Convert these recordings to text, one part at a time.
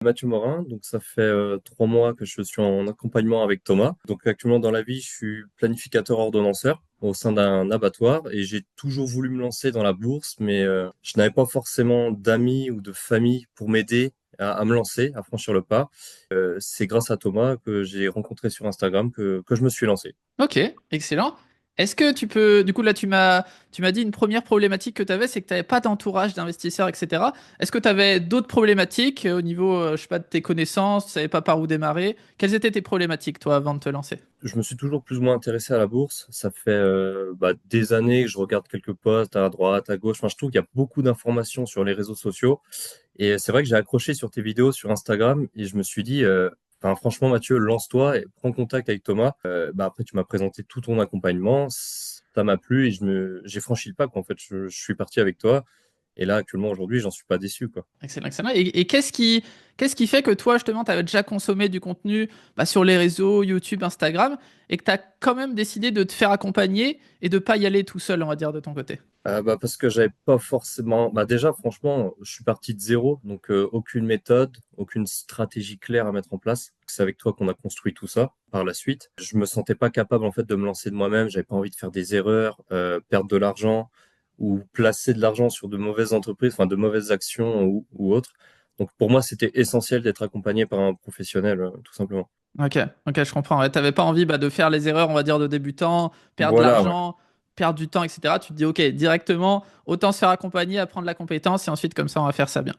Mathieu Morin, donc ça fait 3 mois que je suis en accompagnement avec Thomas. Donc actuellement dans la vie, je suis planificateur ordonnanceur au sein d'un abattoir et j'ai toujours voulu me lancer dans la bourse, mais je n'avais pas forcément d'amis ou de famille pour m'aider à me lancer, à franchir le pas. C'est grâce à Thomas que j'ai rencontré sur Instagram que je me suis lancé. Ok, excellent. Est-ce que tu peux, du coup là tu m'as dit une première problématique que tu avais, c'est que tu n'avais pas d'entourage d'investisseurs, etc. Est-ce que tu avais d'autres problématiques au niveau, je sais pas, de tes connaissances, tu savais pas par où démarrer? Quelles étaient tes problématiques toi avant de te lancer? Je me suis toujours plus ou moins intéressé à la bourse. Ça fait des années que je regarde quelques posts à droite, à gauche. Enfin, je trouve qu'il y a beaucoup d'informations sur les réseaux sociaux. Et c'est vrai que j'ai accroché sur tes vidéos sur Instagram et je me suis dit, enfin, franchement, Mathieu, lance-toi et prends contact avec Thomas. Après, tu m'as présenté tout ton accompagnement. Ça m'a plu et j'ai franchi le pas, quoi. En fait, je suis parti avec toi. Et là, actuellement, aujourd'hui, j'en suis pas déçu, quoi. Excellent, excellent. Et qu'est-ce qui fait que toi, justement, tu avais déjà consommé du contenu sur les réseaux, YouTube, Instagram, et que tu as quand même décidé de te faire accompagner et de pas y aller tout seul, on va dire, de ton côté? Parce que j'avais pas forcément. Déjà, franchement, je suis parti de zéro, donc aucune méthode, aucune stratégie claire à mettre en place. C'est avec toi qu'on a construit tout ça par la suite. Je me sentais pas capable en fait de me lancer de moi-même. J'avais pas envie de faire des erreurs, perdre de l'argent ou placer de l'argent sur de mauvaises entreprises, enfin de mauvaises actions ou autres. Donc pour moi, c'était essentiel d'être accompagné par un professionnel, tout simplement. Ok, ok, je comprends. Ouais, t'avais pas envie de faire les erreurs, on va dire, de débutant, perdre de Voilà, ouais. l'argent, perdre du temps, etc. Tu te dis, ok, directement, autant se faire accompagner, apprendre la compétence, et ensuite, comme ça, on va faire ça bien.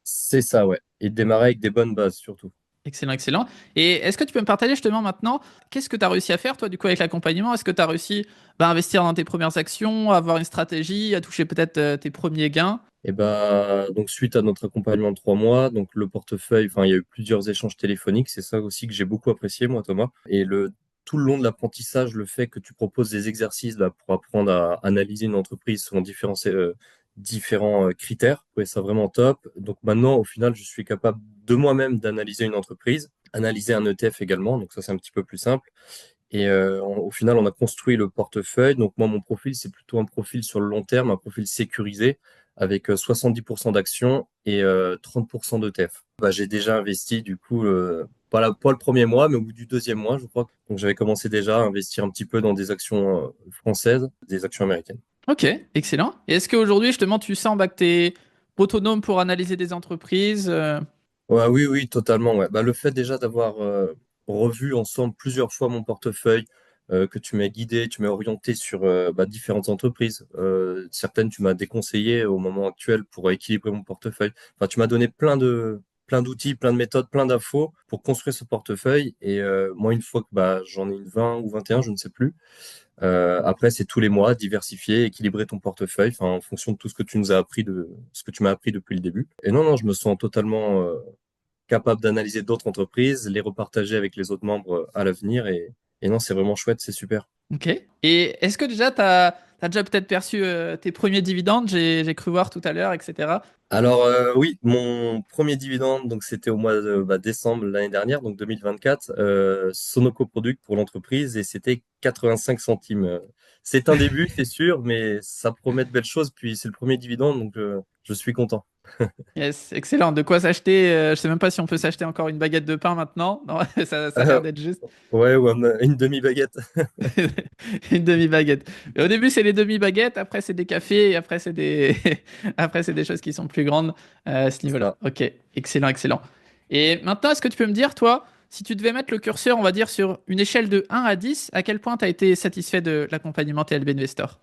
C'est ça, ouais. Et démarrer avec des bonnes bases surtout. Excellent, excellent. Et est-ce que tu peux me partager justement maintenant, qu'est-ce que tu as réussi à faire, toi, du coup, avec l'accompagnement? Est-ce que tu as réussi à investir dans tes premières actions, à avoir une stratégie, à toucher peut-être tes premiers gains? Et donc suite à notre accompagnement de 3 mois, donc le portefeuille, enfin il y a eu plusieurs échanges téléphoniques, c'est ça aussi que j'ai beaucoup apprécié moi Thomas. Et tout le long de l'apprentissage, le fait que tu proposes des exercices là, pour apprendre à analyser une entreprise selon différents critères, je trouvais ça vraiment top. Donc maintenant au final, je suis capable de moi-même d'analyser une entreprise, analyser un ETF également, donc ça c'est un petit peu plus simple. Et au final, on a construit le portefeuille. Donc moi, mon profil, c'est plutôt un profil sur le long terme, un profil sécurisé avec 70% d'actions et 30% d'ETF. J'ai déjà investi du coup, pas le premier mois, mais au bout du deuxième mois, je crois. Donc j'avais commencé déjà à investir un petit peu dans des actions françaises, des actions américaines. Ok, excellent. Et est-ce qu'aujourd'hui, justement, tu sens que tu es autonome pour analyser des entreprises? Ouais, oui, oui, totalement. Ouais. Le fait déjà d'avoir revu ensemble plusieurs fois mon portefeuille, que tu m'as guidé, tu m'as orienté sur différentes entreprises. Certaines, tu m'as déconseillé au moment actuel pour équilibrer mon portefeuille. Enfin, tu m'as donné plein d'outils, plein de méthodes, plein d'infos pour construire ce portefeuille. Et moi, une fois que j'en ai une 20 ou 21, je ne sais plus. Après, c'est tous les mois, diversifier, équilibrer ton portefeuille, enfin, en fonction de tout ce que tu nous as appris ce que tu m'as appris depuis le début. Et non, non, je me sens totalement capable d'analyser d'autres entreprises, les repartager avec les autres membres à l'avenir. Et non, c'est vraiment chouette, c'est super. Ok. Et est-ce que déjà, tu as déjà peut-être perçu tes premiers dividendes? J'ai cru voir tout à l'heure, etc. Alors oui, mon premier dividende, donc c'était au mois de décembre l'année dernière, donc 2024, Sonoco Product pour l'entreprise et c'était 85 centimes. C'est un début, c'est sûr, mais ça promet de belles choses. Puis c'est le premier dividende, donc je suis content. Yes, excellent. De quoi s'acheter? Je sais même pas si on peut s'acheter encore une baguette de pain maintenant. Non, ça a l'air d'être juste. Ouais, ou une demi-baguette. Une demi-baguette. Mais au début, c'est les demi-baguettes, après, c'est des cafés, et après, c'est des... après, c'est des choses qui sont plus grandes à ce niveau-là. Ça. Ok, excellent, excellent. Et maintenant, est-ce que tu peux me dire, toi, si tu devais mettre le curseur, on va dire, sur une échelle de 1 à 10, à quel point tu as été satisfait de l'accompagnement TLB Investor?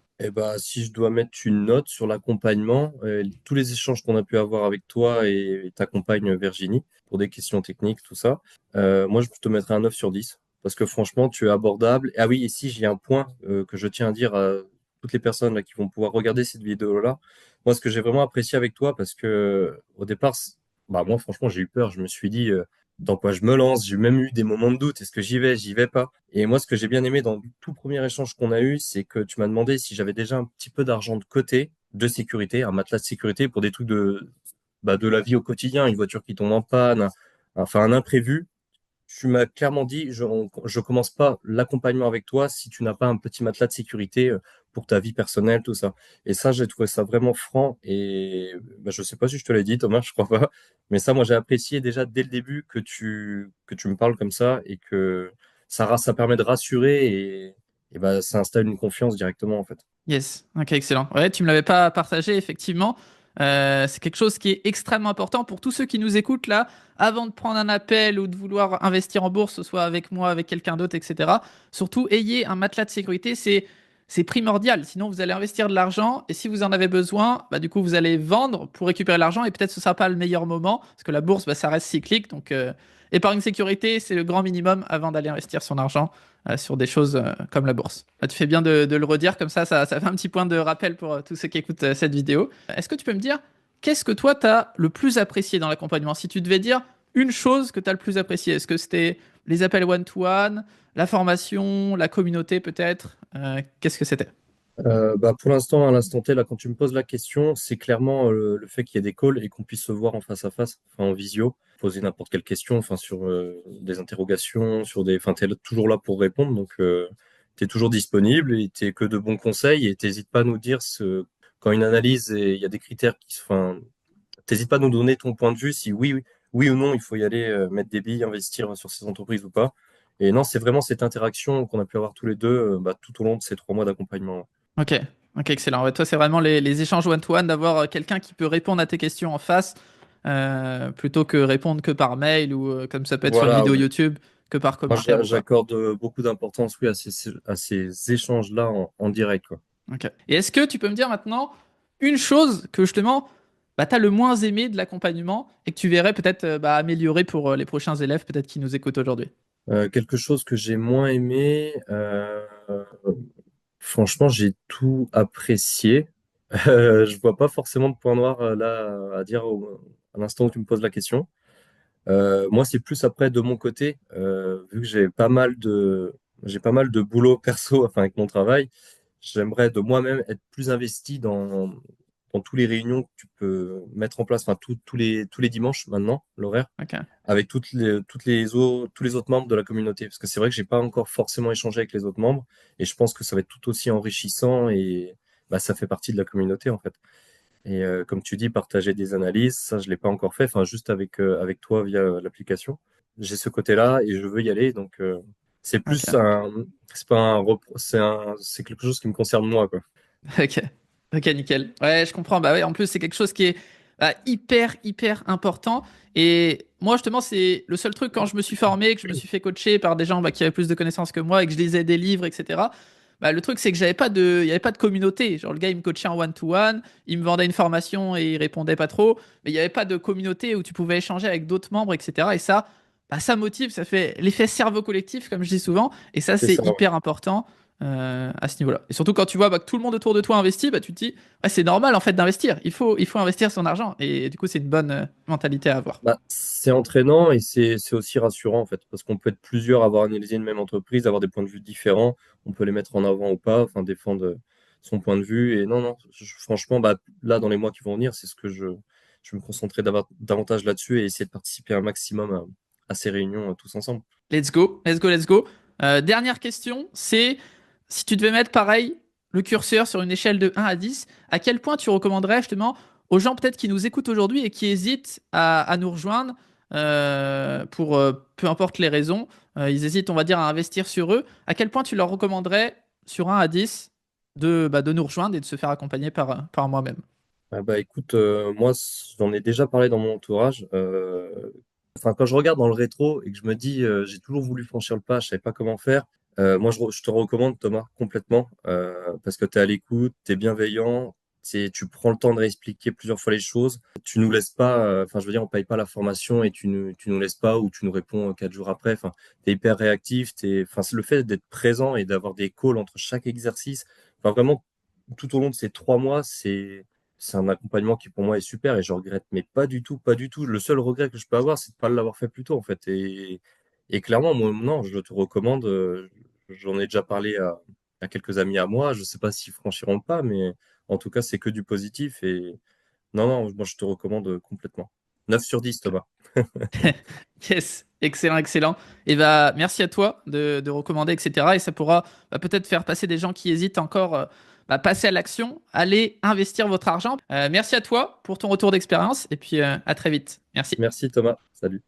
Si je dois mettre une note sur l'accompagnement, tous les échanges qu'on a pu avoir avec toi et ta compagne Virginie pour des questions techniques, tout ça, moi je te mettrais un 9 sur 10 parce que franchement tu es abordable. Ah oui, ici j'ai un point que je tiens à dire à toutes les personnes là, qui vont pouvoir regarder cette vidéo-là. Moi, ce que j'ai vraiment apprécié avec toi, parce que au départ, moi franchement j'ai eu peur, je me suis dit dans quoi je me lance, j'ai même eu des moments de doute, est-ce que j'y vais pas? Et moi, ce que j'ai bien aimé dans le tout premier échange qu'on a eu, c'est que tu m'as demandé si j'avais déjà un petit peu d'argent de côté, de sécurité, un matelas de sécurité pour des trucs de la vie au quotidien, une voiture qui tombe en panne, enfin un imprévu. Tu m'as clairement dit, je commence pas l'accompagnement avec toi si tu n'as pas un petit matelas de sécurité pour ta vie personnelle, tout ça. Et ça, j'ai trouvé ça vraiment franc. Et bah, je sais pas si je te l'ai dit, Thomas, je crois pas. Mais ça, moi, j'ai apprécié déjà dès le début que tu me parles comme ça et que ça permet de rassurer et bah, ça installe une confiance directement, en fait. Yes, ok, excellent. Ouais, tu me l'avais pas partagé, effectivement. C'est quelque chose qui est extrêmement important pour tous ceux qui nous écoutent là, avant de prendre un appel ou de vouloir investir en bourse, soit avec moi, avec quelqu'un d'autre, etc. Surtout, ayez un matelas de sécurité, c'est primordial. Sinon, vous allez investir de l'argent et si vous en avez besoin, bah, du coup, vous allez vendre pour récupérer l'argent et peut-être ce sera pas le meilleur moment parce que la bourse, bah, ça reste cyclique. Donc, épargne sécurité, c'est le grand minimum avant d'aller investir son argent sur des choses comme la bourse. Là, tu fais bien de le redire, comme ça fait un petit point de rappel pour tous ceux qui écoutent cette vidéo. Est-ce que tu peux me dire, qu'est-ce que toi, tu as le plus apprécié dans l'accompagnement? Si tu devais dire une chose que tu as le plus apprécié, est-ce que c'était les appels one-to-one, la formation, la communauté peut-être qu'est-ce que c'était? Bah, pour l'instant, à l'instant T, là, quand tu me poses la question, c'est clairement le fait qu'il y ait des calls et qu'on puisse se voir en face à face, enfin en visio, poser n'importe quelle question, enfin sur des interrogations, enfin t'es toujours là pour répondre, donc t'es toujours disponible et t'es que de bons conseils et t'hésites pas à nous dire quand une analyse et il y a des critères enfin, t'hésites pas à nous donner ton point de vue si oui ou non il faut y aller mettre des billes, investir sur ces entreprises ou pas. Et non, c'est vraiment cette interaction qu'on a pu avoir tous les deux bah, tout au long de ces 3 mois d'accompagnement. Ok, ok, excellent. Ouais, toi, c'est vraiment les échanges one-to-one, d'avoir quelqu'un qui peut répondre à tes questions en face, plutôt que répondre que par mail ou comme ça peut être sur une Voilà, vidéo YouTube, que par moi commentaire ou quoi. j'accorde beaucoup d'importance oui, à ces échanges-là en direct, quoi. Ok. Et est-ce que tu peux me dire maintenant une chose que justement, bah, tu as le moins aimé de l'accompagnement et que tu verrais peut-être bah, améliorer pour les prochains élèves peut-être qui nous écoutent aujourd'hui? Quelque chose que j'ai moins aimé, franchement, j'ai tout apprécié. Je vois pas forcément de point noir là à dire à l'instant où tu me poses la question. Moi, c'est plus après de mon côté, vu que j'ai pas mal de boulot perso, enfin avec mon travail. J'aimerais de moi-même être plus investi dans tous les réunions que tu peux mettre en place, enfin tous les dimanches maintenant, l'horaire, Ok, avec tous les autres membres de la communauté. Parce que c'est vrai que j'ai pas encore forcément échangé avec les autres membres et je pense que ça va être tout aussi enrichissant et bah, ça fait partie de la communauté en fait. Et comme tu dis, partager des analyses, ça je l'ai pas encore fait, enfin juste avec toi via l'application. J'ai ce côté-là et je veux y aller, donc c'est plus ok, c'est pas c'est quelque chose qui me concerne moi, quoi. ok, ok, nickel. Ouais, je comprends. Bah ouais, en plus, c'est quelque chose qui est bah, hyper important. Et moi, justement, c'est le seul truc quand je me suis formé, que je me suis fait coacher par des gens bah, qui avaient plus de connaissances que moi et que je lisais des livres, etc. Bah, le truc, c'est que il y avait pas de communauté. Genre, le gars, il me coachait en one-to-one, il me vendait une formation et il répondait pas trop. Mais il n'y avait pas de communauté où tu pouvais échanger avec d'autres membres, etc. Et ça, bah, ça motive, ça fait l'effet cerveau collectif, comme je dis souvent. Et ça, C'est c'est ça, ouais. hyper important à ce niveau-là. Et surtout quand tu vois bah, que tout le monde autour de toi investit, bah, tu te dis, ouais, c'est normal en fait d'investir. Il faut investir son argent. Et du coup, c'est une bonne mentalité à avoir. Bah, c'est entraînant et c'est aussi rassurant en fait, parce qu'on peut être plusieurs à avoir analysé une même entreprise, avoir des points de vue différents, on peut les mettre en avant ou pas, enfin défendre son point de vue. Et non, non, franchement, bah, là dans les mois qui vont venir, je vais me concentrer davantage là-dessus et essayer de participer un maximum à ces réunions tous ensemble. Let's go, let's go, let's go. Dernière question, c'est si tu devais mettre pareil le curseur sur une échelle de 1 à 10, à quel point tu recommanderais justement aux gens peut-être qui nous écoutent aujourd'hui et qui hésitent à nous rejoindre pour peu importe les raisons, ils hésitent, on va dire, à investir sur eux, à quel point tu leur recommanderais sur 1 à 10 de nous rejoindre et de se faire accompagner par moi-même? Ah bah écoute, moi j'en ai déjà parlé dans mon entourage. Enfin, quand je regarde dans le rétro et que je me dis j'ai toujours voulu franchir le pas, je savais pas comment faire. Moi je te recommande Thomas complètement parce que tu es à l'écoute, tu es bienveillant, tu prends le temps de réexpliquer plusieurs fois les choses. Tu nous laisses pas, enfin je veux dire on paye pas la formation et tu nous laisses pas ou tu nous réponds 4 jours après. Enfin, tu es hyper réactif, enfin c'est le fait d'être présent et d'avoir des calls entre chaque exercice. Enfin vraiment tout au long de ces 3 mois, c'est un accompagnement qui pour moi est super et je regrette, mais pas du tout, pas du tout. Le seul regret que je peux avoir, c'est de pas l'avoir fait plus tôt, en fait. Et clairement, moi, non, je te recommande. J'en ai déjà parlé à quelques amis à moi. Je sais pas s'ils franchiront le pas, mais en tout cas, c'est que du positif. Et non, non, moi, je te recommande complètement. 9/10, Thomas. Yes, excellent, excellent. Et bah, merci à toi de recommander, etc. Et ça pourra bah, peut-être faire passer des gens qui hésitent encore bah, passez à l'action, allez investir votre argent. Merci à toi pour ton retour d'expérience et puis à très vite. Merci. Merci Thomas. Salut.